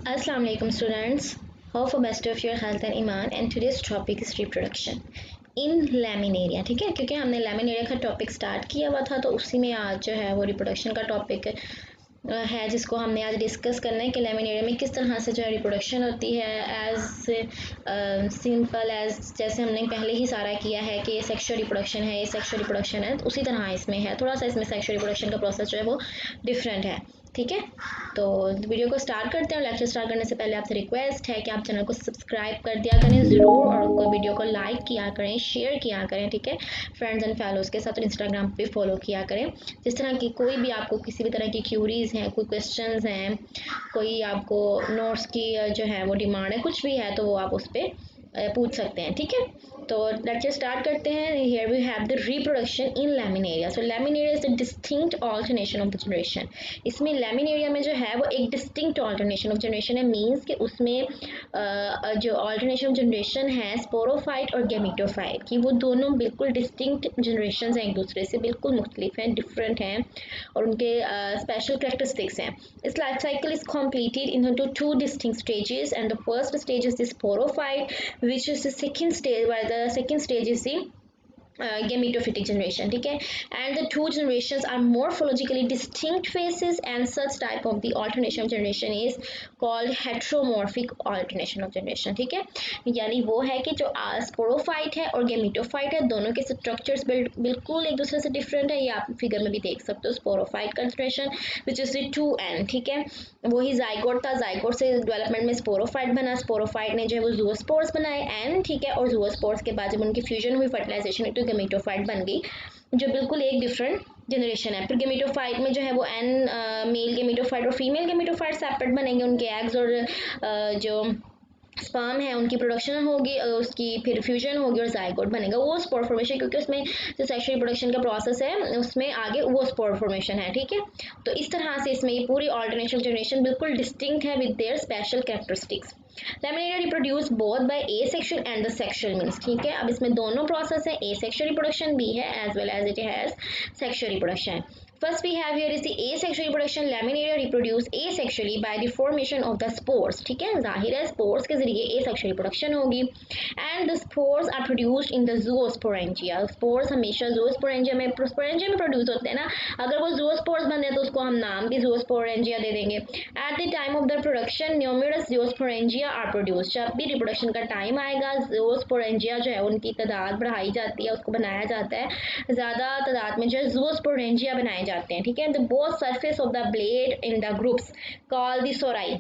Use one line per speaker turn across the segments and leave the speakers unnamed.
Assalamu alaikum students. Hope for best of your health and iman, and today's topic is reproduction in laminaria. ठीक है, क्योंकि हमने laminaria का topic start किया हुआ था तो उसी में आज जो है वो रिप्रोडक्शन का टॉपिक है जिसको हमने आज डिस्कस करना है कि लेमिनेरिया में किस तरह से जो है रिप्रोडक्शन होती है एज सिंपल एज जैसे हमने पहले ही सारा किया है कि ये सेक्सुअल रिप्रोडक्शन है, ये सेक्सुअल रिप्रोडक्शन है, तो उसी तरह इसमें है। थोड़ा सा इसमें सेक्सुअल रिप्रोडक्शन का प्रोसेस जो है वो डिफरेंट है। ठीक है, तो वीडियो को स्टार्ट करते हैं। लेक्चर स्टार्ट करने से पहले आपसे रिक्वेस्ट है कि आप चैनल को सब्सक्राइब कर दिया करें ज़रूर, और वीडियो को लाइक किया करें, शेयर किया करें। ठीक है, फ्रेंड्स एंड फैलोज़ के साथ, और इंस्टाग्राम पे फॉलो किया करें। जिस तरह की कोई भी आपको किसी भी तरह की क्यूरीज़ हैं, कोई क्वेश्चंस हैं, कोई आपको नोट्स की जो है वो डिमांड है, कुछ भी है तो वो आप उस पर पूछ सकते हैं। ठीक है, तो लेक्चर स्टार्ट करते हैं। Here we have the reproduction in laminaria. So laminaria is the distinct alternation of the generation. इसमें लैमिनेरिया में जो है वो एक डिस्टिंक्ट ऑल्टरनेशन ऑफ जनरेशन है। मींस कि उसमें जो ऑल्टरनेशन ऑफ जनरेशन है स्पोरोफाइट और गैमेटोफाइट की, वो दोनों बिल्कुल डिस्टिंक्ट जनरेशन हैं, एक दूसरे से बिल्कुल मुख्तलिफ हैं, डिफरेंट हैं, और उनके स्पेशल कैरेक्टरिस्टिक्स हैं। इस life cycle is completed into two distinct stages, and the first stage is the sporophyte, which is the second stage, while the second stage is the gametophytic generation. ठीक है, and the two generations are morphologically distinct phases, and such type of the alternation of generation is called heteromorphic alternation of generation. ठीक है, यानी वो है कि जो sporophyte है और गेमेटोफाइट है, दोनों के स्ट्रक्चर्स बिल्कुल एक दूसरे से डिफरेंट है। ये आप फिगर में भी देख सकते हो। स्पोरोफाइट का जनरेशन विच इज 2n। ठीक है, वही जाइगोट था, जाइगोट से डेवलपमेंट में स्पोरोफाइट बना, स्पोरोफाइट ने जो है वो जूओस्पोर्स बनाए n। ठीक है, और जूओस्पोर्स के बाद जब उनकी फ्यूजन हुई, फर्टिलाइजेशन, तो गेमेटोफाइट बन गई, जो बिल्कुल एक डिफरेंट जनरेशन है। फिर गेमेटोफाइट में जो है वो n मेल गेमेटोफाइट और फीमेल गेमेटोफाइट सेपरेट बनेंगे, उनके एग्स और जो स्पर्म है उनकी प्रोडक्शन होगी, उसकी फिर फ्यूजन होगी और जाइगोट बनेगा, वो स्पोर फॉर्मेशन, क्योंकि उसमें जो सेक्सुअल रिप्रोडक्शन का प्रोसेस है उसमें आगे वो स्पोर फॉर्मेशन है। ठीक है, तो इस तरह से इसमें ये पूरी ऑल्टरनेशन जनरेशन बिल्कुल डिस्टिंक्ट है with their special characteristics. Laminaria reproduce both by asexual and the sexual means. ठीक है, अब इसमें दोनों प्रोसेस है, एसेक्सुअल रिप्रोडक्शन भी है as well as it has sexual reproduction. First we have here is the asexual reproduction. Laminaria reproduce asexually by the formation of the spores. ठीक है, जाहिर है spores के जरिए asexual reproduction होगी, and the spores are produced in the zoosporangia. Spores हमेशा zoosporangia में produce होते हैं ना। अगर वो zoospores बन रहे तो उसको हम नाम भी zoosporangia दे देंगे। At the time of the production numerous zoosporangia are produced. जब भी रिप्रोडक्शन का टाइम आएगा, zoosporangia जो है उनकी तादाद बढ़ाई जाती है, उसको बनाया जाता है, ज़्यादा तादाद में जो है zoosporangia बनाए जाते हैं। ठीक है, the both surface of the blade in the groups call the sori.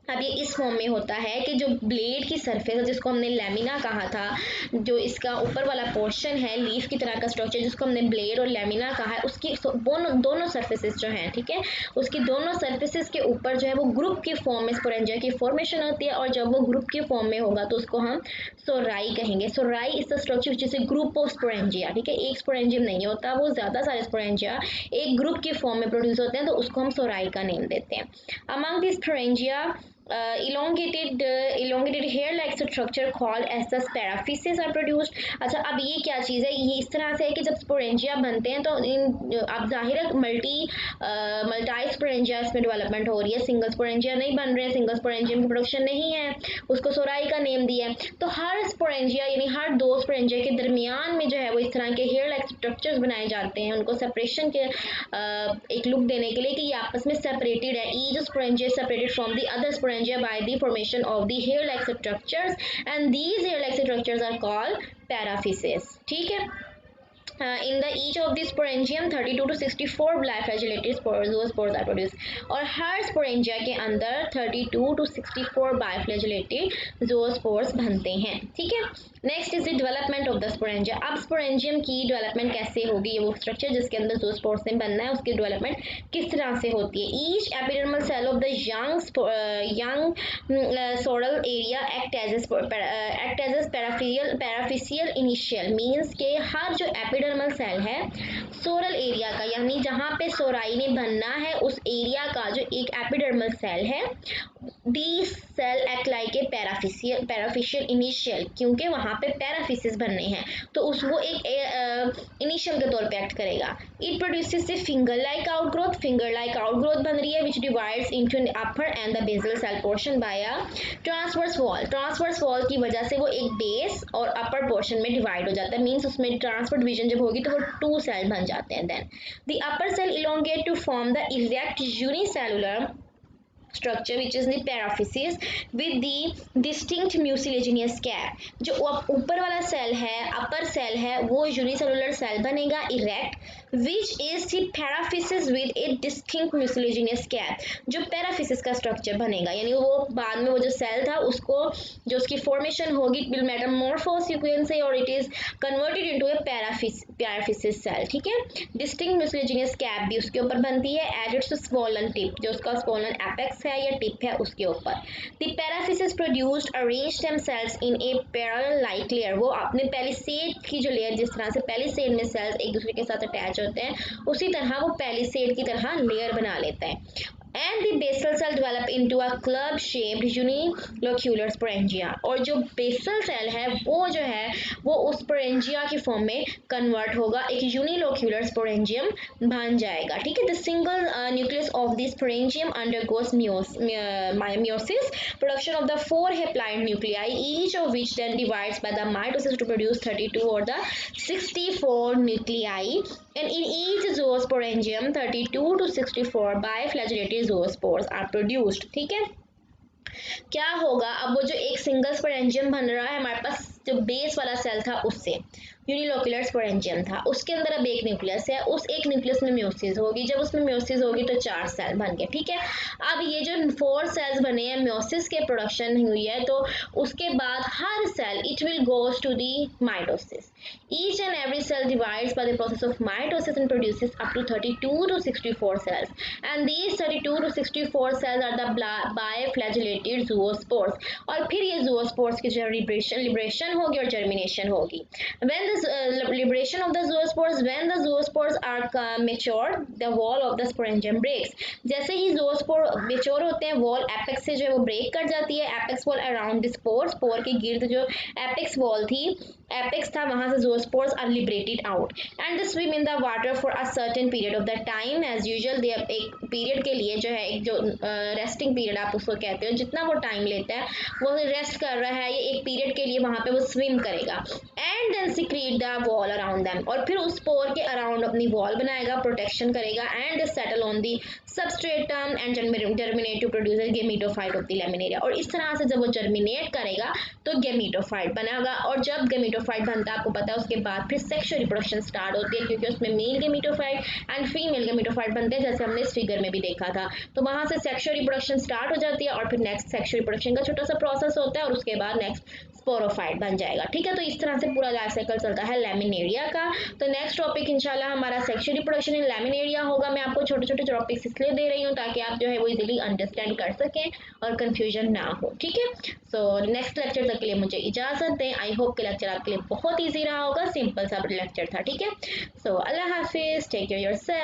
अब ये इस फॉर्म में होता है कि जो ब्लेड की सरफेस है, जिसको हमने लेमिना कहा था, जो इसका ऊपर वाला पोर्शन है लीफ की तरह का स्ट्रक्चर, जिसको हमने ब्लेड और लेमिना कहा है, उसकी दोनों सरफेसेस जो हैं, ठीक है, उसकी दोनों सरफेसेस के ऊपर जो है वो ग्रुप की फॉर्म में स्पोरेंजिया की फॉर्मेशन होती है, और जब वो ग्रुप की फॉर्म में होगा तो उसको हम सोराई कहेंगे। Sori is the structure which is a group of sporangia. ठीक है, एक स्पोरेंजियम नहीं होता, वो ज़्यादा सारे स्पोरेंजिया एक ग्रुप की फॉर्म में प्रोड्यूस होते हैं, तो उसको हम सोराई का नेम देते हैं। Among the sporangia elongated hair like structure called as the paraphyses are produced. अच्छा, अब ये क्या चीज़ है, ये इस तरह से है कि जब स्पोरेंजिया बनते हैं तो इन अब जाहिर है मल्टाई स्पोरेंजिया इसमें डेवलपमेंट हो रही है, सिंगल स्पोरेंजिया नहीं बन रहे हैं, सिंगल स्पोरेंजियम की प्रोडक्शन नहीं है, उसको सोराई का नेम दिया है। तो हर स्पोरेंजिया यानी हर दो स्पोरेंजिया के दरमियान में जो है वो इस तरह के हेयर लाइक स्ट्रक्चर्स बनाए जाते हैं, उनको सेपरेशन के एक लुक देने के लिए कि ये आपस में सेपरेटेड है। Each sporangia separated from the other sporangia by the formation of the hair-like structures, and these hair-like structures are called paraphyses. ठीक है, in the each of the sporangium 32 to 64 biflagellated zoospores are produced, और हर sporangia के अंदर 32 to 64 biflagellated zoospores बनते हैं। ठीक है, next is the development of the sporangia. अब स्पोरेंजियम की डेवलपमेंट कैसे होगी, ये वो स्ट्रक्चर जिसके अंदर जूओस्पोर्स ने बनना है, उसकी डेवलपमेंट किस तरह से होती है। Each epidermal cell of the young soral area act as paraphysial initial. Means के हर जो एपिडर्मल सेल है सोरल एरिया का, यानी जहाँ पे सोराई ने बनना है उस एरिया का जो एक एपिडर्मल सेल है, the cell act like a paraphysial initial, क्योंकि वहाँ पे पैराफिसिस बनने हैं तो उस वो एक इनिशियल के तौर पे एक्ट करेगा। It produces a finger like outgrowth बन रही है which divides into an upper and the basal cell portion by a transverse wall की वजह से वो एक बेस और अपर पोर्शन में डिवाइड हो जाता है, मीन्स उसमें ट्रांसफर डिवीजन जब होगी तो वो 2 सेल बन जाते हैं। Then the upper cell elongate to form the erect unicellular structure which is the paraphysis with the distinct mucilaginous cap। जो ऊपर वाला सेल है, अपर सेल है, वो यूनिसेलुलर सेल बनेगा erect which is the paraphysis with a distinct mucilaginous cap, जो पैराफिसिस का structure बनेगा, यानी वो बाद में वो जो सेल था उसको जो उसकी फॉर्मेशन होगी it will metamorphose you can say, और it is converted into a paraphysis cell. ठीक है, डिस्टिंक्ट म्यूसिलेजिनियस कैप भी उसके ऊपर बनती है एज इट्स स्वॉलन टिप, जो उसका स्वॉलन एपेक्स है या टिप है उसके ऊपर। The paraphysis produced arranged stem cells in a parallel like layer, वो अपने पैलिसेड की जो लेयर, जिस तरह से पैलिसेड में सेल्स एक दूसरे के साथ अटैच होते हैं उसी तरह वो पैलिसेड की तरह लेयर बना लेता है। And the basal cell develop into a club shaped unilocular sporangia, और जो बेसल सेल है वो उस स्पोरेंजिया की फॉर्म में कन्वर्ट होगा, एक यूनिलोक्यूलर स्पोरेंजियम बन जाएगा। ठीक है, the single nucleus of the sporangium undergoes meiosis, production of the 4 haploid nuclei, each of which then divides by the mitosis to produce 32 or the 64 nuclei, and in each zoosporangium 32 to 64 biflagellated zoospores are produced। ठीक है, क्या होगा अब वो जो एक single sporangium बन रहा है हमारे पास, जो बेस वाला सेल था उससे यूनिलोक्यूलर स्पोरेंजियम था, उसके अंदर अब एक न्यूक्लियस है, उस एक न्यूक्लियस में म्योसिस होगी, जब उसमें म्योसिस होगी तो 4 सेल बन गए। ठीक है, अब ये जो 4 सेल्स बने हैं म्योसिस के प्रोडक्शन हुई है तो उसके बाद हर cell it will goes to the mitosis, each and every cell divides by the process of mitosis and produces up to 32 to 64 cells, and these 32 to 64 cells are the biflagellated zoospores, और फिर ये zoospores की जो liberation होगी और germination होगी। When the liberation of the zoospores, when the zoospores are mature, the wall of the sporangium breaks। जैसे ही zoospore mature होते हैं वॉल एपेक्स से जो है वो ब्रेक कर जाती है, apex wall around the spore के गिर्द जो एपेक्स वॉल थी, एपेक्स था, वहां से zoospores are liberated out and they swim in the water for a certain period of the time as usual। दे एक पीरियड के लिए जो है, एक जो रेस्टिंग पीरियड आप उसको कहते हो, जितना वो टाइम लेता है वो रेस्ट कर रहा है, ये एक पीरियड के लिए वहां पे वो स्विम करेगा, and then secrete the wall around them, और फिर उस स्पोर के अराउंड अपनी वॉल बनाएगा, प्रोटेक्शन करेगा, and settle on the substratum and germinate to produce a gametophyte of the laminaria. और इस तरह से जब वो जर्मिनेट करेगा तो गेमेटोफाइट बनेगा, और जब गेमेटोफाइट बनता है आपको पता है उसके बाद फिर सेक्सुअल रिप्रोडक्शन स्टार्ट होती है, क्योंकि उसमें mail gametophyte and female gametophyte बनते हैं, जैसे हमने इस फिगर में भी देखा था। तो वहां से सेक्सुअल रिप्रोडक्शन स्टार्ट हो जाती है और फिर नेक्स्ट सेक्सुअल रिप्रोडक्शन का छोटा सा प्रोसेस होता है और उसके बाद नेक्स्ट स्पोरोफाइट बन जाएगा। ठीक है, तो इस तरह से पूरा लाइफ साइकिल चलता है लैमिनेरिया का। तो नेक्स्ट टॉपिक इंशाल्लाह हमारा सेक्सुअल रिप्रोडक्शन इन लैमिनेरिया होगा। मैं आपको छोटे छोटे टॉपिक्स इसलिए दे रही हूँ ताकि आप जो है वो इजीली अंडरस्टैंड कर सकें और कंफ्यूजन ना हो। ठीक है, सो नेक्स्ट लेक्चर तक के लिए मुझे इजाजत दें। आई होप कि लेक्चर आपके लिए बहुत ईजी रहा होगा, सिंपल सा लेक्चर था। ठीक है, सो अल्लाह हाफिज, टेक केयर योरसेल्फ।